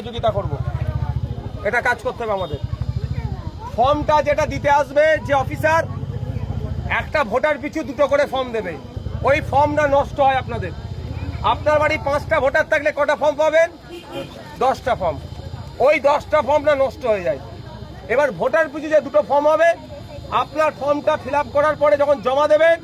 সহযোগিতা করব। এটা কাজ করতে হবে আমাদের। ফর্মটা যেটা দিতে আসবে যে অফিসার, একটা ভোটার পিছু 2টো করে ফর্ম দেবে। ওই ফর্মটা নষ্ট হয় আপনাদের। আপনার বাড়ি 5টা ভোটার থাকলে কটা ফর্ম পাবেন? 10টা ফর্ম। ওই 10টা ফর্মটা নষ্ট হয়ে যায়। এবার ভোটার পিছু যে 2টো ফর্ম হবে, আপনার ফর্মটা ফিল আপ করার পরে যখন জমা দেবেন,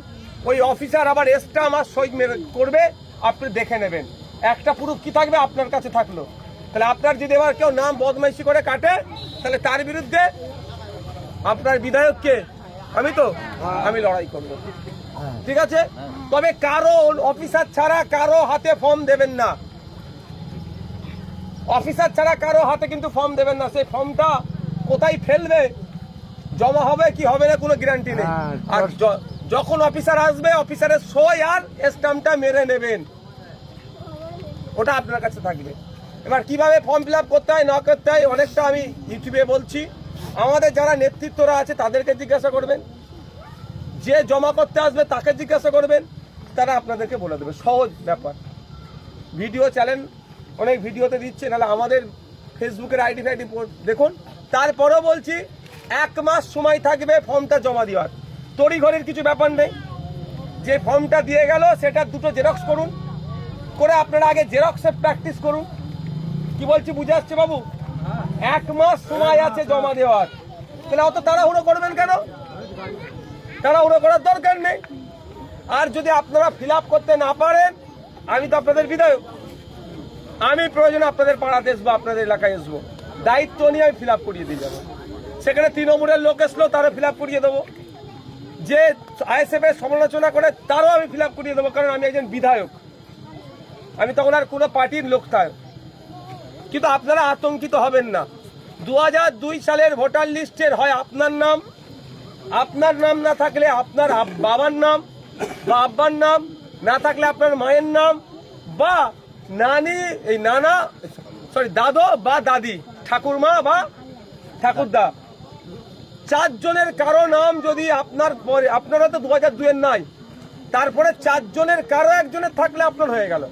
ওই অফিসার আবার স্ট্যাম্প আর সই করবে, আপনি দেখে নেবেন। একটা প্রুফ কি থাকবে? আপনার কাছে থাকলো। তাহলে আপনার যদি এবার কেউ নাম বদমাইশি করে কাটে, তাহলে তার বিরুদ্ধে আপনার বিধায়ককে আমি লড়াই করবো। ঠিক আছে? তবে কারো অফিসার ছাড়া কারো হাতে ফর্ম দেবেন না। অফিসার ছাড়া কারো হাতে কিন্তু ফর্ম দেবেন না। সেই ফর্মটা কোথায় ফেলবে, জমা হবে কি হবে না কোনো গ্যারান্টি নেই। আর যখন অফিসার আসবে, অফিসারের সই আর স্ট্যাম্পটা মেরে নেবেন, ওটা আপনার কাছে থাকবে। এবার কিভাবে ফর্ম ফিল আপ করতে হয় না করতে হয় অনেকটা আমি ইউটিউবে বলছি। আমাদের যারা নেতৃত্বরা আছে তাদেরকে জিজ্ঞাসা করবেন, যে জমা করতে আসবে তাকে জিজ্ঞাসা করবেন, তারা আপনাদেরকে বলে দেবে। সহজ ব্যাপার। ভিডিও চ্যানেল অনেক ভিডিওতে দিচ্ছে, নাহলে আমাদের ফেসবুকের আইডি ফাইডি দেখুন। তারপরেও বলছি, 1 মাস সময় থাকবে ফর্মটা জমা দেওয়ার। তড়িঘড়ির কিছু ব্যাপার নেই। যে ফর্মটা দিয়ে গেল সেটা 2টো জেরক্স করুন, করে আপনারা আগে জেরক্সের প্র্যাকটিস করুন। কি বলছি বুঝে আসছে বাবু? 1 মাস সময় আছে জমা দেওয়ার। তাহলে অত তাড়াহুড়ো করবেন কেন? তাড়াহুড়ো করার দরকার নেই। আর যদি আপনারা ফিল আপ করতে না পারেন, আমি তো আপনাদের বিধায়ক, আমি প্রয়োজনে আপনাদের পাড়াতে আসবো, আপনাদের এলাকায় আসবো, দায়িত্ব নিয়ে আমি ফিল আপ করিয়ে দিয়ে যাবো। সেখানে তৃণমূলের লোক আসলো, তারও ফিল আপ করিয়ে দেবো। যে আইএসএফ এর সমালোচনা করে তারও আমি ফিল আপ করিয়ে দেবো, কারণ আমি একজন বিধায়ক। আমি তখন আর কোনো পার্টির লোক থাক। কিন্তু আপনারা আতঙ্কিত হবেন না। 2002 সালের ভোটার লিস্টের হয় আপনার নাম না থাকলে আপনার বাবার নাম বা আব্বার নাম, না থাকলে আপনার মায়ের নাম, বা দাদু বা দাদি, ঠাকুরমা বা ঠাকুরদা, 4 জনের কারো নাম যদি আপনারা তো 2002 নাই, তারপরে 4 জনের কারো একজনের থাকলে আপনার হয়ে গেল।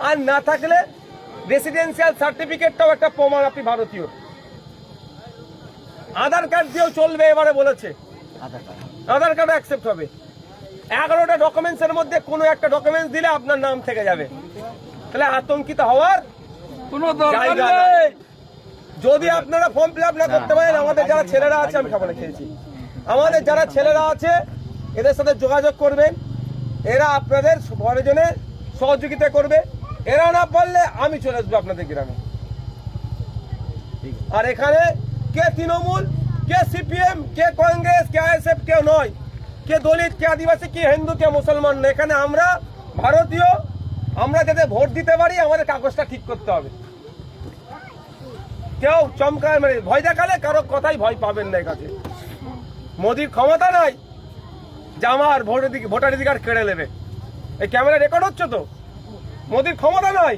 আর না থাকলে রেসিডেন্সিয়াল সার্টিফিকেটটাও একটা প্রমাণ আপনি ভারতীয়। আধার কার্ড দিয়েও চলবে, এবারে বলেছে আধার কার্ড অ্যাকসেপ্ট হবে। 11টা ডকুমেন্টসের মধ্যে কোনো একটা ডকুমেন্টস দিলে আপনার নাম থেকে যাবে। তাহলে আতঙ্কিত হওয়ার কোনো দরকার নেই। যদি আপনারা ফর্ম ফিল আপ না করতে পারেন, আমাদের যারা ছেলেরা আছে, আমি খাবার খেয়েছি, আমাদের যারা ছেলেরা আছে এদের সাথে যোগাযোগ করবেন। এরা আপনাদের প্রয়োজনে সহযোগিতা করবে। এরা না পারলে আমি চলে আসবো আপনাদের গ্রামে। আর এখানে কে তৃণমূল, কে সিপিএম, কে কংগ্রেস, কে আইএসএফ, কেউ নয়। কে দলিত, কে আদিবাসী, কে হিন্দু, কে মুসলমান না। এখানে আমরা ভারতীয়। আমরা যাতে ভোট দিতে পারি, আমাদের কাগজটা ঠিক করতে হবে। কেউ চমকায় ভয় দেখালে কারো কথাই ভয় পাবেন না। কাছে মোদির ক্ষমতা নাই যে আমার ভোটাধিকার কেড়ে নেবে। এই ক্যামেরা রেকর্ড হচ্ছে তো। মোদির ক্ষমতা নাই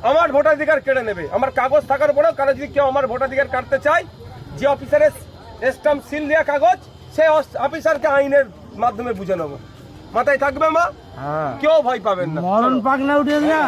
আমার ভোটাধিকার কেড়ে নেবে। আমার কাগজ থাকার পরেও কারো যদি কেউ আমার ভোটাধিকার কাটতে চায়, যে অফিসারের স্ট্যাম্প সিল দেওয়া কাগজ, সেই অফিসারকে আইনের মাধ্যমে বুঝে নেবো। মাথায় থাকবে মা, কেউ ভয় পাবেন না। মরণ পাগলা উঠে না।